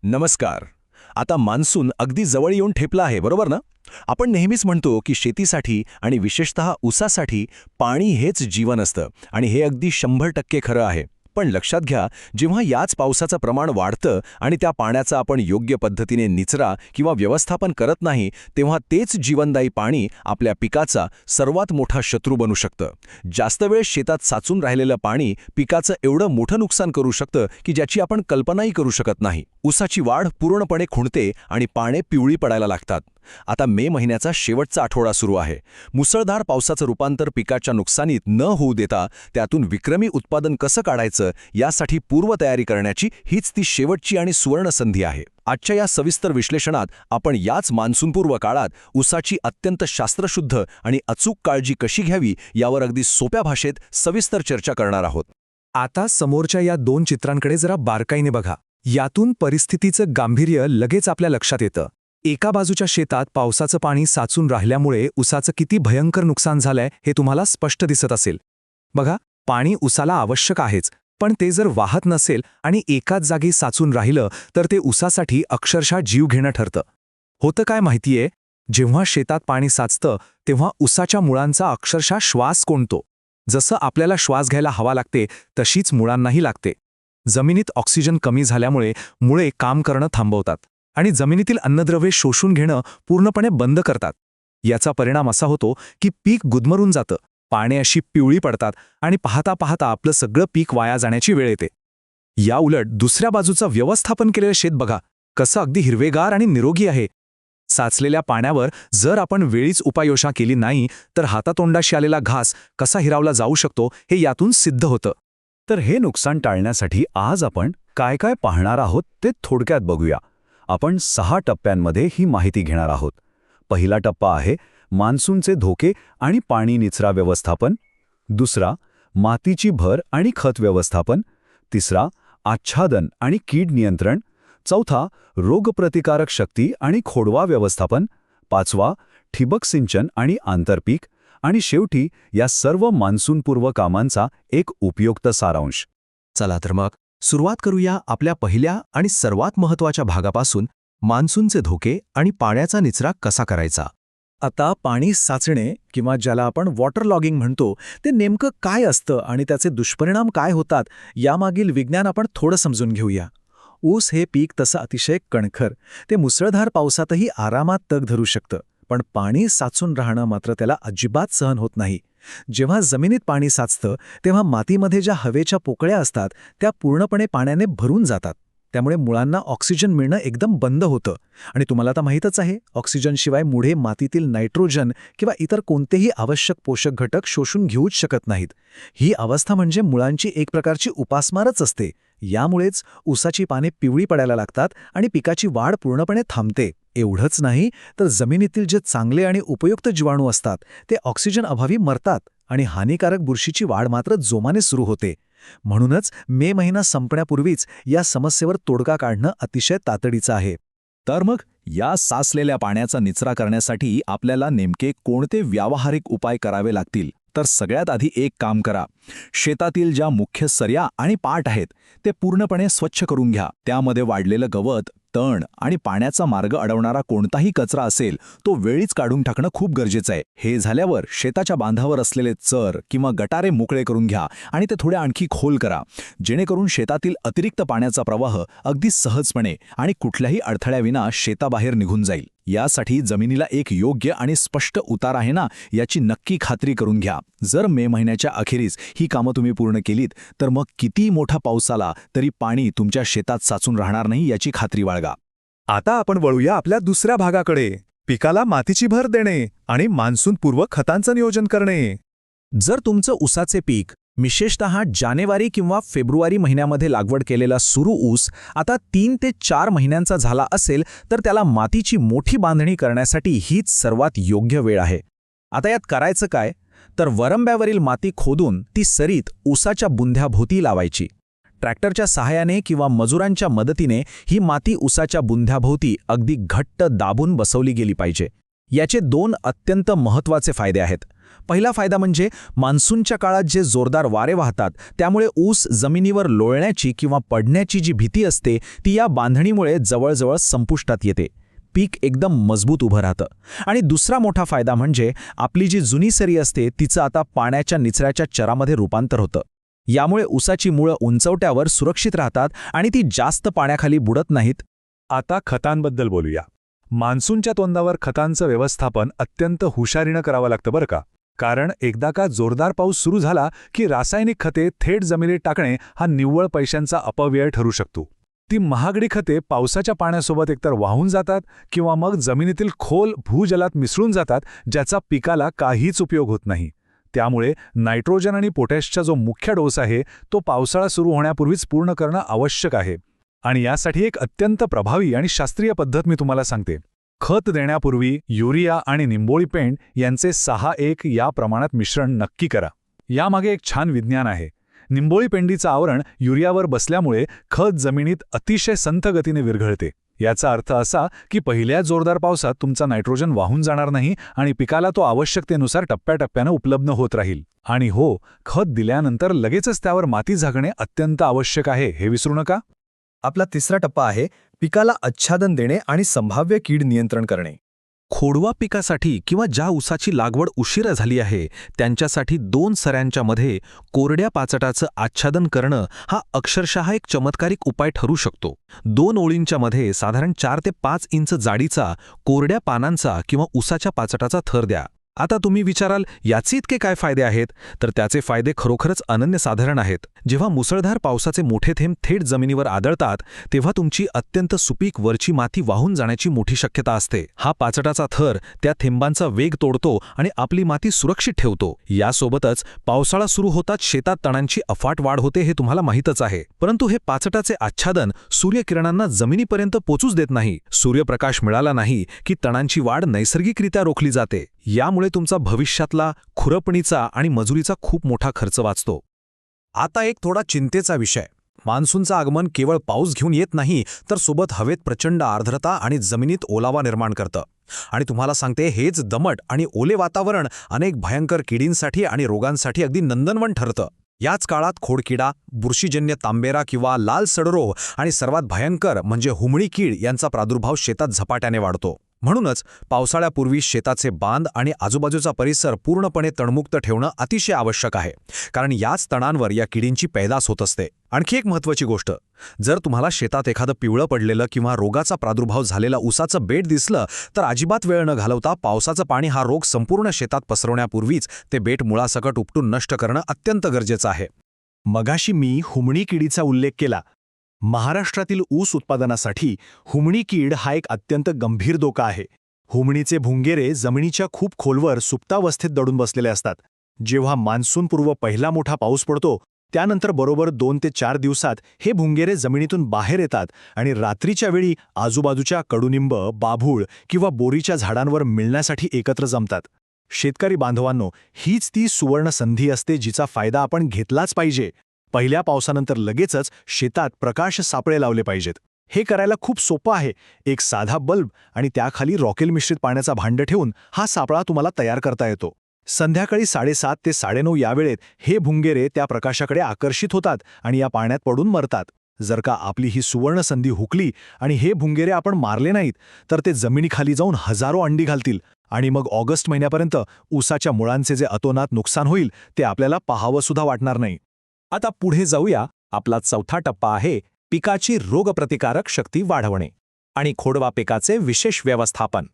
नमस्कार. आता मान्सून अगदी जवळ येऊन ठेपला आहे, बरोबर ना? आपण नेहमीच म्हणतो की शेतीसाठी आणि विशेषतः ऊसासाठी पाणी हेच जीवन असतं आणि हे अगदी 100% खरं आहे. पण लक्षात घ्या, जेव्हा याच पावसाचं प्रमाण वाढतं आणि त्या पाण्याचा आपण योग्य पद्धतीने निचरा किंवा व्यवस्थापन करत नाही, तेव्हा तेच जीवनदायी पाणी आपल्या पिकाचा सर्वात मोठा शत्रू बनू शकतं. जास्त वेळ शेतात साचून राहिलेलं पाणी पिकाचं एवढं मोठं नुकसान करू शकतं की ज्याची आपण कल्पनाही करू शकत नाही. ऊसाची वाढ पूर्णपणे खुंटते आणि पाने पिवळी पडायला लागतात. आता मे महिन्याचा शेवटचा आठवडा सुरू आहे. मुसळधार पावसाचं रूपांतर पिकाच्या नुकसानीत न होऊ देता त्यातून विक्रमी उत्पादन कसं काढायचं यासाठी पूर्वतयारी करण्याची हीच ती शेवटची आणि सुवर्ण संधी आहे. आजच्या या सविस्तर विश्लेषणात आपण याच मान्सूनपूर्व काळात ऊसाची अत्यंत शास्त्रशुद्ध आणि अचूक काळजी कशी घ्यावी यावर अगदी सोप्या भाषेत सविस्तर चर्चा करणार आहोत. आता समोरच्या या दोन चित्रांकडे जरा बारकाईने बघा. यातून परिस्थितीचं गांभीर्य लगेच आपल्या लक्षात येतं. एका बाजूच्या शेतात पावसाचं पाणी साचून राहिल्यामुळे ऊसाचं किती भयंकर नुकसान झालंय हे तुम्हाला स्पष्ट दिसत असेल. बघा, पाणी ऊसाला आवश्यक आहेच, पण ते जर वाहत नसेल आणि एकाच जागी साचून राहिलं तर ते ऊसासाठी अक्षरशः जीव घेणं ठरतं. होतं काय माहितीये, जेव्हा शेतात पाणी साचतं तेव्हा ऊसाच्या मुळांचा अक्षरशः श्वास कोंडतो. जसं आपल्याला श्वास घ्यायला हवा लागते तशीच मुळांनाही लागते. जमिनीत ऑक्सिजन कमी झाल्यामुळे मुळे काम करणं थांबवतात आणि जमिनीतील अन्नद्रव्ये शोषून घेणं पूर्णपणे बंद करतात. याचा परिणाम असा होतो की पीक गुदमरून जातं, पाने अशी पिवळी पडतात आणि पाहता पाहता आपलं सगळं पीक वाया जाण्याची वेळ येते. या उलट दुसऱ्या बाजूचं व्यवस्थापन केलेलं शेत बघा, कसं अगदी हिरवेगार आणि निरोगी आहे. साचलेल्या पाण्यावर जर आपण वेळीच उपाययोजना केली नाही तर हातातोंडाशी आलेला घास कसा हिरावला जाऊ शकतो हे यातून सिद्ध होतं. तर हे नुकसान टाळण्यासाठी आज आपण काय काय पाहणार आहोत ते थोडक्यात बघूया. आपण 6 टप्प्यांमध्ये ही माहिती घेणार आहोत. पहिला टप्पा आहे मान्सूनचे धोके आणि पाणी निचरा व्यवस्थापन. दुसरा, मातीची भर आणि खत व्यवस्थापन. तिसरा, आच्छादन आणि कीड नियंत्रण. चौथा, रोगप्रतिकारक शक्ती आणि खोडवा व्यवस्थापन. पाचवा, ठिबक सिंचन आणि आंतरपीक. आणि शेवटी या सर्व मान्सूनपूर्व कामांचा एक उपयुक्त सारांश. चला तर मग सुरुवात करूया आपल्या पहिल्या आणि सर्वात महत्त्वाच्या भागापासून, मान्सूनचे धोके आणि पाण्याचा निचरा कसा करायचा. आता पाणी साचणे किंवा ज्याला आपण वॉटर लॉगिंग म्हणतो ते नेमकं काय असतं आणि त्याचे दुष्परिणाम काय होतात यामागील विज्ञान आपण थोडं समजून घेऊया. ऊस हे पीक तसं अतिशय कणखर, ते मुसळधार पावसातही आरामात तग धरू शकतं, पण पाणी साचून राहणं मात्र त्याला अजिबात सहन होत नाही. जेव्हा जमिनीत पाणी साचतं तेव्हा मातीमध्ये ज्या हवेच्या पोकळ्या असतात त्या पूर्णपणे पाण्याने भरून जातात. त्यामुळे मुळांना ऑक्सिजन मिळणं एकदम बंद होतं आणि तुम्हाला आता माहीतच आहे, ऑक्सिजनशिवाय मुळे मातीतील नायट्रोजन किंवा इतर कोणतेही आवश्यक पोषक घटक शोषून घेऊच शकत नाहीत. ही अवस्था म्हणजे मुळांची एक प्रकारची उपासमारच असते. यामुळेच ऊसाची पाने पिवळी पडायला लागतात आणि पिकाची वाढ पूर्णपणे थांबते. एवढंच नाही तर जमिनीतील जे चांगले आणि उपयुक्त जीवाणू असतात ते ऑक्सिजन अभावी मरतात आणि हानिकारक बुरशीची वाढ मात्र जोमाने सुरू होते. म्हणूनच मे महिना संपण्यापूर्वीच या समस्येवर तोडगा काढणं अतिशय तातडीचं आहे. तर मग या साचलेल्या पाण्याचा निचरा करण्यासाठी आपल्याला नेमके कोणते व्यावहारिक उपाय करावे लागतील? तर सगळ्यात आधी एक काम करा. शेतातील ज्या मुख्य सऱ्या आणि पाट आहेत ते पूर्णपणे स्वच्छ करून घ्या. त्यामध्ये वाढलेलं गवत, तण आणि पाण्याचा मार्ग अडवणारा कोणताही कचरा असेल तो वेळीच काढून टाकणं खूप गरजेचं आहे. हे झाल्यावर शेताच्या बांधावर असलेले चर किंवा गटारे मोकळे करून घ्या आणि ते थोडे आणखी खोल करा, जेणेकरून शेतातील अतिरिक्त पाण्याचा प्रवाह अगदी सहजपणे आणि कुठल्याही अडथळ्याविना शेताबाहेर निघून जाईल. यासाठी जमिनीला एक योग्य आणि स्पष्ट उतार आहे ना याची नक्की खात्री करून घ्या. जर मे महिन्याच्या अखेरीस ही कामं तुम्ही पूर्ण केलीत तर मग किती मोठा पाऊस आला तरी पाणी तुमच्या शेतात साचून राहणार नाही याची खात्री बाळगा. आता आपण वळूया आपल्या दुसऱ्या भागाकडे, पिकाला मातीची भर देणे आणि मान्सूनपूर्व खतांचं नियोजन करणे. जर तुमचं ऊसाचे पीक विशेषतः जानेवारी किंवा फेब्रुवारी महिन्यामध्ये लागवड केलेला सुरू ऊस आता 3 ते 4 महिन्यांचा झाला असेल तर त्याला मातीची मोठी बांधणी करण्यासाठी हीच सर्वात योग्य वेळ आहे. आता यात करायचं काय तर वरंब्यावरील माती खोदून ती सरीत ऊसाच्या बुंध्याभोवती लावायची. ट्रॅक्टरच्या सहाय्याने किंवा मजुरांच्या मदतीने ही माती ऊसाच्या बुंध्याभोवती अगदी घट्ट दाबून बसवली गेली पाहिजे. याचे 2 अत्यंत महत्त्वाचे फायदे आहेत. पहिला फायदा म्हणजे मान्सूनच्या काळात जे जोरदार वारे वाहतात त्यामुळे ऊस जमिनीवर लोळण्याची किंवा पडण्याची जी भीती असते ती या बांधणीमुळे जवळजवळ संपुष्टात येते. पीक एकदम मजबूत उभं राहतं. आणि दुसरा मोठा फायदा म्हणजे आपली जी जुनी सरी असते तिचं आता पाण्याच्या निचऱ्याच्या चरामध्ये रूपांतर होतं. यामुळे ऊसाची मुळं उंचवट्यावर सुरक्षित राहतात आणि ती जास्त पाण्याखाली बुडत नाहीत. आता खतांबद्दल बोलूया. मान्सूनच्या तोंडावर खतांचं व्यवस्थापन अत्यंत हुशारीनं करावं लागतं बरं का. कारण एकदा का जोरदार पाऊस सुरू झाला की रासायनिक खते थेट जमिनीत टाकणे हा निव्वळ पैशांचा अपव्यय ठरू शकतो. ती महागडी खते पावसाच्या पाण्यासोबत एकतर वाहून जातात किंवा मग जमिनीतील खोल भूजलात मिसळून जातात, ज्याचा पिकाला काहीच उपयोग होत नाही. त्यामुळे नायट्रोजन आणि पोटॅशचा जो मुख्य डोस आहे तो पावसाळा सुरू होण्यापूर्वीच पूर्ण करणं आवश्यक आहे. आणि यासाठी एक अत्यंत प्रभावी आणि शास्त्रीय पद्धत मी तुम्हाला सांगते. खत देण्यापूर्वी युरिया आणि निंबोळी पेंड यांचे 6:1 या प्रमाणात मिश्रण नक्की करा. यामागे एक छान विज्ञान आहे. निंबोळी पेंडीचं आवरण युरियावर बसल्यामुळे खत जमिनीत अतिशय संथ गतीने विरघळते. याचा अर्थ असा की पहिल्या जोरदार पावसात तुमचा नायट्रोजन वाहून जाणार नाही आणि पिकाला तो आवश्यकतेनुसार टप्प्याटप्प्यानं उपलब्ध होत राहील. आणि हो, खत दिल्यानंतर लगेचच त्यावर माती झाकणे अत्यंत आवश्यक आहे, हे विसरू नका. आपला तिसरा टप्पा आहे पिकाला आच्छादन देणे आणि संभाव्य कीड नियंत्रण करणे. खोडवा पिकासाठी किंवा ज्या ऊसाची लागवड उशिरा झाली आहे त्यांच्यासाठी 2 सऱ्यांच्या मध्ये कोरड्या पाचटाचं आच्छादन करणं हा अक्षरशः एक चमत्कारिक उपाय ठरू शकतो. 2 ओळींच्या मध्ये साधारण 4 ते 5 इंच जाडीचा कोरड्या पानांचा किंवा ऊसाच्या पाचटाचा थर द्या. आता तुम्ही विचाराल याचे इतके काय फायदे आहेत, तर त्याचे फायदे खरोखरच अनन्यसाधारण आहेत. जेव्हा मुसळधार पावसाचे मोठे थेंब थेट जमिनीवर आदळतात तेव्हा तुमची अत्यंत सुपीक वरची माती वाहून जाण्याची मोठी शक्यता असते. हा पाचटाचा थर त्या थेंबांचा वेग तोडतो आणि आपली माती सुरक्षित ठेवतो. यासोबतच पावसाळा सुरू होताच शेतात तणांची अफाट वाढ होते हे तुम्हाला माहीतच आहे. परंतु हे पाचटाचे आच्छादन सूर्यकिरणांना जमिनीपर्यंत पोचूच देत नाही. सूर्यप्रकाश मिळाला नाही की तणांची वाढ नैसर्गिकरित्या रोखली जाते. यामुळे तुमचा भविष्यातला खुरपणीचा आणि मजुरीचा खूप मोठा खर्च वाचतो. आता एक थोडा चिंतेचा विषय. मान्सूनचं आगमन केवळ पाऊस घेऊन येत नाही, तर सोबत हवेत प्रचंड आर्द्रता आणि जमिनीत ओलावा निर्माण करतं. आणि तुम्हाला सांगते, हेच दमट आणि ओले वातावरण अनेक भयंकर किडींसाठी आणि रोगांसाठी अगदी नंदनवन ठरतं. याच काळात खोडकिडा, बुरशीजन्य तांबेरा किंवा लाल सडरोग आणि सर्वात भयंकर म्हणजे हुमणी कीड यांचा प्रादुर्भाव शेतात झपाट्याने वाढतो. म्हणूनच पावसाळ्यापूर्वी शेताचे बांध आणि आजूबाजूचा परिसर पूर्णपणे तणमुक्त ठेवणं अतिशय आवश्यक आहे, कारण याच तणांवर या किडींची पैदास होत असते. आणखी एक महत्त्वाची गोष्ट, जर तुम्हाला शेतात एखादं पिवळं पडलेलं किंवा रोगाचा प्रादुर्भाव झालेला ऊसाचं बेट दिसलं तर अजिबात वेळ न घालवता पावसाचं पाणी हा रोग संपूर्ण शेतात पसरवण्यापूर्वीच ते बेट मुळासकट उपटून नष्ट करणं अत्यंत गरजेचं आहे. मगाशी मी हुमणी किडीचा उल्लेख केला. महाराष्ट्रातील ऊस उत्पादनासाठी हुमणी कीड हा एक अत्यंत गंभीर धोका आहे. हुमणीचे भुंगेरे जमिनीच्या खूप खोलवर सुप्तावस्थेत दडून बसलेले असतात. जेव्हा मान्सूनपूर्व पहिला मोठा पाऊस पडतो त्यानंतर बरोबर 2 ते 4 दिवसात हे भुंगेरे जमिनीतून बाहेर येतात आणि रात्रीच्या वेळी आजूबाजूच्या कडुनिंब, बाभूळ किंवा बोरीच्या झाडांवर मिळण्यासाठी एकत्र जमतात. शेतकरी बांधवांनो, हीच ती सुवर्ण संधी असते जिचा फायदा आपण घेतलाच पाहिजे. पहिल्या पावसानंतर लगेचच शेतात प्रकाश सापळे लावले पाहिजेत. हे करायला खूप सोपं आहे. एक साधा बल्ब आणि त्याखाली रॉकेल मिश्रित पाण्याचा भांड ठेवून हा सापळा तुम्हाला तयार करता येतो. संध्याकाळी 7:30 ते 9:30 या वेळेत हे भुंगेरे त्या प्रकाशाकडे आकर्षित होतात आणि या पाण्यात पडून मरतात. जर का आपली ही सुवर्ण संधी हुकली आणि हे भुंगेरे आपण मारले नाहीत तर ते जमिनीखाली जाऊन हजारो अंडी घालतील आणि मग ऑगस्ट महिन्यापर्यंत ऊसाच्या मुळांचे जे अतोनात नुकसान होईल ते आपल्याला पाहावंसुद्धा वाटणार नाही. आता पुढे जाऊया. आपला चौथा टप्पा आहे पिकाची रोगप्रतिकारक शक्ती वाढवणे आणि खोडवा पिकाचे विशेष व्यवस्थापन.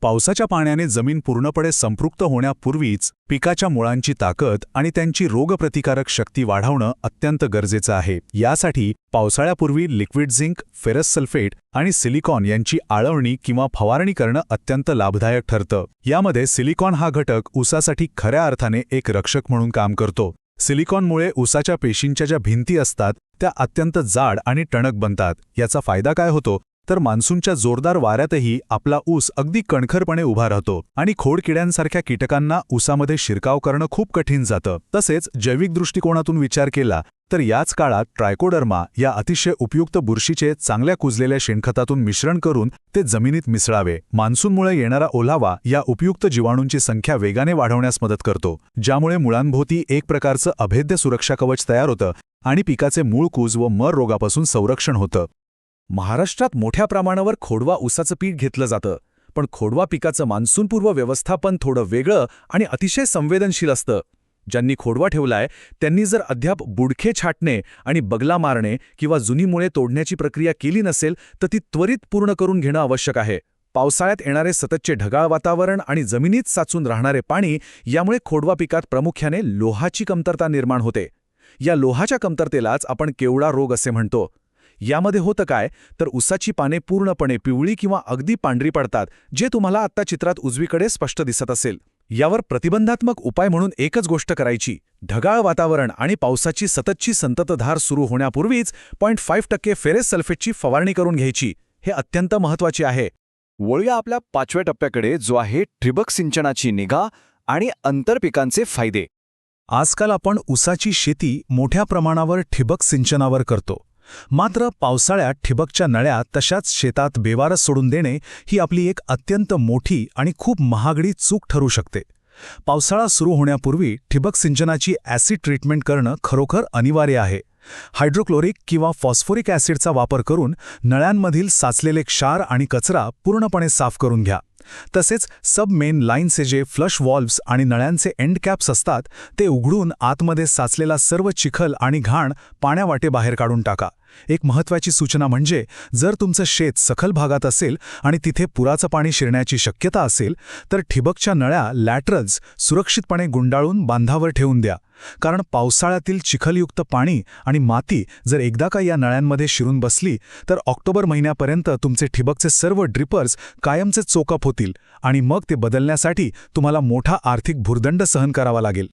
पावसाच्या पाण्याने जमीन पूर्णपणे संपृक्त होण्यापूर्वीच पिकाच्या मुळांची ताकद आणि त्यांची रोगप्रतिकारक शक्ती वाढवणं अत्यंत गरजेचं आहे. यासाठी पावसाळ्यापूर्वी लिक्विड झिंक, फेरस सल्फेट आणि सिलिकॉन यांची आळवणी किंवा फवारणी करणं अत्यंत लाभदायक ठरतं. यामध्ये सिलिकॉन हा घटक ऊसासाठी खऱ्या अर्थाने एक रक्षक म्हणून काम करतो. सिलिकॉनमुळे ऊसाच्या पेशींच्या ज्या भिंती असतात त्या अत्यंत जाड आणि टणक बनतात. याचा फायदा काय होतो तर मान्सूनच्या जोरदार वाऱ्यातही आपला ऊस अगदी कणखरपणे उभा राहतो आणि खोडकिड्यांसारख्या कीटकांना ऊसामध्ये शिरकाव करणं खूप कठीण जातं. तसेच जैविक दृष्टिकोनातून विचार केला तर याच काळात ट्रायकोडर्मा या अतिशय उपयुक्त बुरशीचे चांगल्या कुजलेल्या शेणखतातून मिश्रण करून ते जमिनीत मिसळावे. मान्सूनमुळे येणारा ओलावा या उपयुक्त जीवाणूंची संख्या वेगाने वाढवण्यास मदत करतो, ज्यामुळे मुळांभोवती एक प्रकारचं अभेद्य सुरक्षा कवच तयार होतं आणि पिकाचे मूळ कूज व मर रोगापासून संरक्षण होतं. महाराष्ट्रात मोठ्या प्रमाणावर खोडवा ऊसाचं पीक घेतलं जातं, पण खोडवा पिकाचं मान्सूनपूर्व व्यवस्थापन थोडं वेगळं आणि अतिशय संवेदनशील असतं. ज्यांनी खोडवा ठेवलाय त्यांनी जर अद्याप बुडखे छाटणे आणि बगला मारणे किंवा जुनी मुळे तोडण्याची प्रक्रिया केली नसेल तर ती त्वरित पूर्ण करून घेणं आवश्यक आहे. पावसाळ्यात येणारे सततचे ढगाळ वातावरण आणि जमिनीत साचून राहणारे पाणी यामुळे खोडवा पिकात प्रामुख्याने लोहाची कमतरता निर्माण होते. या लोहाच्या कमतरतेलाच आपण केवडा रोग असे म्हणतो. यामध्ये होतं काय तर ऊसाची पाने पूर्णपणे पिवळी किंवा अगदी पांढरी पडतात, जे तुम्हाला आत्ता चित्रात उजवीकडे स्पष्ट दिसत असेल. यावर प्रतिबंधात्मक उपाय म्हणून एकच गोष्ट करायची: ढगाळ वातावरण आणि पावसाची सततची संततधार सुरू होण्यापूर्वीच 0.5% फेरस सल्फेटची फवारणी करून घ्यायची. हे अत्यंत महत्त्वाचे आहे. वळूया आपल्या 5व्या टप्प्याकडे, जो आहे ठिबक सिंचनाची निगा आणि आंतरपिकांचे फायदे. आजकाल आपण ऊसाची शेती मोठ्या प्रमाणावर ठिबक सिंचनावर करतो. मात्र पावसाळ्यात ठिबकच्या नळ्या तशाच शेतात बेवारस सोडून देणे ही आपली एक अत्यंत मोठी आणि खूप महागडी चूक ठरू शकते. पावसाळा सुरू होण्यापूर्वी ठिबक सिंचनाची ॲसिड ट्रीटमेंट करणं खरोखर अनिवार्य आहे. हायड्रोक्लोरिक किंवा फॉस्फोरिक ॲसिडचा वापर करून नळ्यांमधील साचलेले क्षार आणि कचरा पूर्णपणे साफ करून घ्या. तसेच सब मेन लाईनचे जे फ्लश व्हॉल्व्स आणि नळ्यांचे एंड कॅप्स असतात ते उघडून आतमध्ये साचलेला सर्व चिखल आणि घाण पाण्यावाटे बाहेर काढून टाका. एक महत्त्वाची सूचना म्हणजे जर तुमचं शेत सखल भागात असेल आणि तिथे पुराचं पाणी शिरण्याची शक्यता असेल तर ठिबकच्या नळ्या लॅटरल्स सुरक्षितपणे गुंडाळून बांधावर ठेवून द्या. कारण पावसाळ्यातील चिखलयुक्त पाणी आणि माती जर एकदा का या नळ्यांमध्ये शिरून बसली तर ऑक्टोबर महिन्यापर्यंत तुमचे ठिबकचे सर्व ड्रिपर्स कायमचे चोकअप होतील आणि मग ते बदलण्यासाठी तुम्हाला मोठा आर्थिक भुर्दंड सहन करावा लागेल.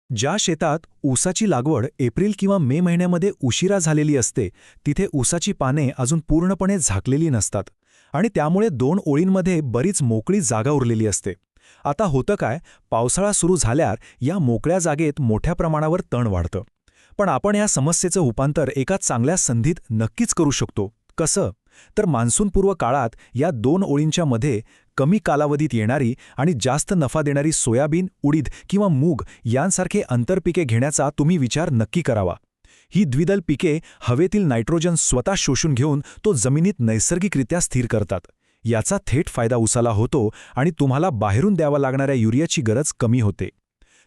ज्या शेतात ऊसाची लागवड एप्रिल किंवा मे महिन्यामध्ये उशिरा झालेली असते तिथे ऊसाची पाने अजून पूर्णपणे झाकलेली नसतात आणि त्यामुळे 2 ओळींमध्ये बरीच मोकळी जागा उरलेली असते. आता होतं काय, पावसाळा सुरू झाल्यावर या मोकळ्या जागेत मोठ्या प्रमाणावर तण वाढतं. पण आपण या समस्येचं रूपांतर एका चांगल्या संधीत नक्कीच करू शकतो. कसं? तर मान्सूनपूर्व काळात या 2 ओळींच्या मध्ये कमी कालावधीत येणारी आणि जास्त नफा देणारी सोयाबीन, उडीद किंवा मूग यांसारखे आंतरपिके घेण्याचा तुम्ही विचार नक्की करावा. ही द्विदल पिके हवेतील नायट्रोजन स्वतः शोषून घेऊन तो जमिनीत नैसर्गिकरित्या स्थिर करतात. याचा थेट फायदा ऊसाला होतो आणि तुम्हाला बाहेरून द्यावा लागणाऱ्या युरियाची गरज कमी होते.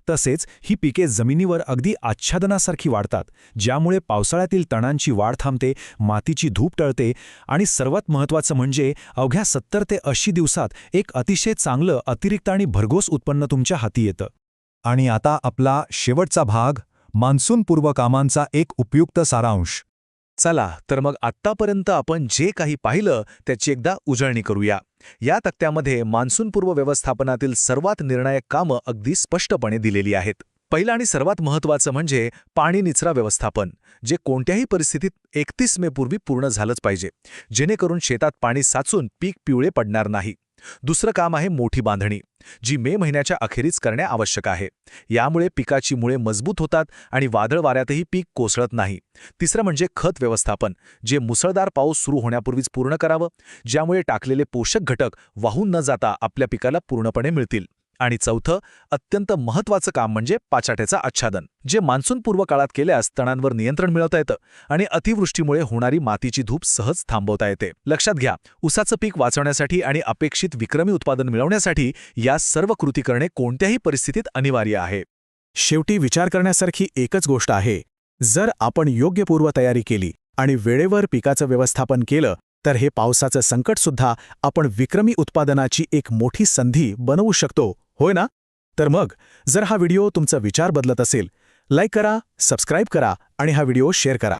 तसेच ही पिके जमिनीवर अगदी आच्छादनासारखी वाढतात, ज्यामुळे पावसाळ्यातील तणांची वाढ थांबते, मातीची धूप टळते आणि सर्वात महत्त्वाचं म्हणजे अवघ्या 70 ते 80 दिवसात एक अतिशय चांगलं अतिरिक्त आणि भरघोस उत्पन्न तुमच्या हाती येतं. आणि आता आपला शेवटचा भाग, मान्सूनपूर्व कामांचा एक उपयुक्त सारांश. चला तर मग आत्तापर्यंत आपण जे काही पाहिलं त्याची एकदा उजळणी करूया. या तक्त्यामध्ये मान्सूनपूर्व व्यवस्थापनातील सर्वात निर्णायक कामं अगदी स्पष्टपणे दिलेली आहेत. पहिलं आणि सर्वात महत्त्वाचं म्हणजे पाणी निचरा व्यवस्थापन, जे कोणत्याही परिस्थितीत 31 मे पूर्वी पूर्ण झालंच पाहिजे, जेणेकरून शेतात पाणी साचून पीक पिवळे पडणार नाही. दुसरं काम आहे मोठी बांधणी, जी मे महिन्याच्या अखेरीस करणे आवश्यक आहे. यामुळे पिकाची मुळे मजबूत होतात आणि वादळ वाऱ्यातही पीक कोसळत नाही. तिसरं म्हणजे खत व्यवस्थापन, जे मुसळधार पाऊस सुरू होण्यापूर्वीच पूर्ण करावं, ज्यामुळे टाकलेले पोषक घटक वाहून न जाता आपल्या पिकाला पूर्णपणे मिळतील. आणि चौथं, अत्यंत महत्त्वाचं काम म्हणजे पाचाट्याचं आच्छादन, जे मान्सूनपूर्व काळात केल्यास तणांवर नियंत्रण मिळवता येतं आणि अतिवृष्टीमुळे होणारी मातीची धूप सहज थांबवता येते. लक्षात घ्या, ऊसाचं पीक वाचवण्यासाठी आणि अपेक्षित विक्रमी उत्पादन मिळवण्यासाठी या सर्व कृती करणे कोणत्याही परिस्थितीत अनिवार्य आहे. शेवटी विचार करण्यासारखी एकच गोष्ट आहे: जर आपण योग्य पूर्वतयारी केली आणि वेळेवर पिकाचं व्यवस्थापन केलं तर हे पावसाचं संकटसुद्धा आपण विक्रमी उत्पादनाची एक मोठी संधी बनवू शकतो, होय ना? तर मग जर हा व्हिडिओ तुमचा विचार बदलत असेल, लाईक करा, सबस्क्राईब करा आणि हा व्हिडिओ शेअर करा.